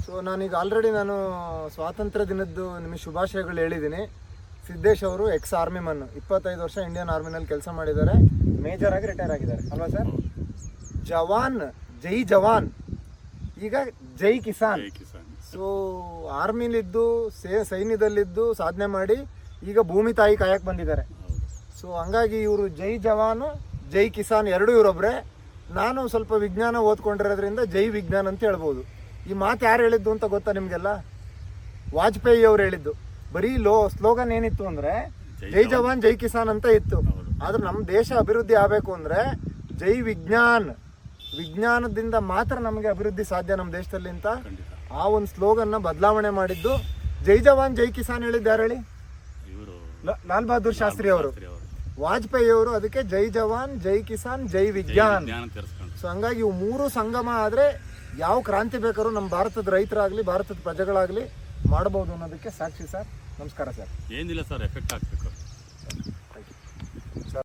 So ನಾನೀಗ already ಸ್ವಾತಂತ್ರ್ಯ ದಿನದ್ದು ನಿಮಗೆ ಶುಭಾಶಯಗಳು ಹೇಳಿದ್ದೀನಿ. ಸಿದ್ದೇಶ್ ಅವರು ಎಕ್ಸ್ ಆರ್ಮಿ ಮನ್, 25 ವರ್ಷ ಇಂಡಿಯನ್ ಆರ್ಮಿನಲ್ಲಿ ಕೆಲಸ ಮಾಡಿದ್ದಾರೆ, ಮೇಜರ್ ಆಗಿ ರಿಟೈರ್ ಆಗಿದ್ದಾರೆ ಅಲ್ವಾ ಸರ್? ಜವಾನ್, ಜೈ ಜವಾನ್, ಈಗ ಜೈ ಕಿಸಾನ್. ಸೊ ಆರ್ಮಿಲಿದ್ದು ಸೈನ್ಯದಲ್ಲಿದ್ದು ಸಾಧನೆ ಮಾಡಿ ಈಗ ಭೂಮಿ ತಾಯಿ ಕಾಯಕ್ಕೆ ಬಂದಿದ್ದಾರೆ. ಸೊ ಹಂಗಾಗಿ ಇವರು ಜೈ ಜವಾನು ಜೈ ಕಿಸಾನ್ ಎರಡೂ ಇವರೊಬ್ಬರೇ. ನಾನು ಸ್ವಲ್ಪ ವಿಜ್ಞಾನ ಓದ್ಕೊಂಡಿರೋದ್ರಿಂದ ಜೈ ವಿಜ್ಞಾನ್ ಅಂತ ಹೇಳ್ಬೋದು. ಈ ಮಾತು ಯಾರು ಹೇಳಿದ್ದು ಅಂತ ಗೊತ್ತಾ ನಿಮಗೆಲ್ಲ? ವಾಜಪೇಯಿ ಅವ್ರು ಹೇಳಿದ್ದು. ಬರೀ ಸ್ಲೋಗನ್ ಏನಿತ್ತು ಅಂದರೆ ಜೈ ಜವಾನ್ ಜೈ ಕಿಸಾನ್ ಅಂತ ಇತ್ತು. ಆದ್ರೆ ನಮ್ಮ ದೇಶ ಅಭಿವೃದ್ಧಿ ಆಗಬೇಕು ಅಂದರೆ ಜೈ ವಿಜ್ಞಾನ್, ವಿಜ್ಞಾನದಿಂದ ಮಾತ್ರ ನಮಗೆ ಅಭಿವೃದ್ಧಿ ಸಾಧ್ಯ ನಮ್ಮ ದೇಶದಲ್ಲಿ ಅಂತ ಆ ಒಂದು ಸ್ಲೋಗನ್ನ ಬದಲಾವಣೆ ಮಾಡಿದ್ದು. ಜೈ ಜವಾನ್ ಜೈ ಕಿಸಾನ್ ಹೇಳಿದ್ದು ಯಾರು ಹೇಳಿ? ಲಾಲ್ ಬಹದ್ದೂರ್ ಶಾಸ್ತ್ರಿ ಅವರು. ವಾಜಪೇಯಿ ಅವರು ಅದಕ್ಕೆ ಜೈ ಜವಾನ್ ಜೈ ಕಿಸಾನ್ ಜೈ ವಿಜ್ಞಾನ್. ಸೊ ಹಂಗಾಗಿ ಇವು ಮೂರು ಸಂಗಮ ಆದರೆ ಯಾವ ಕ್ರಾಂತಿ ಬೇಕಾದ್ರೂ ನಮ್ಮ ಭಾರತದ ರೈತರಾಗಲಿ ಭಾರತದ ಪ್ರಜೆಗಳಾಗಲಿ ಮಾಡಬಹುದು ಅನ್ನೋದಕ್ಕೆ ಸಾಕ್ಷಿ ಸರ್. ನಮಸ್ಕಾರ ಸರ್. ಏನಿಲ್ಲ ಸರ್, ಎಫೆಕ್ಟ್ ಆಗ್ತದೆ.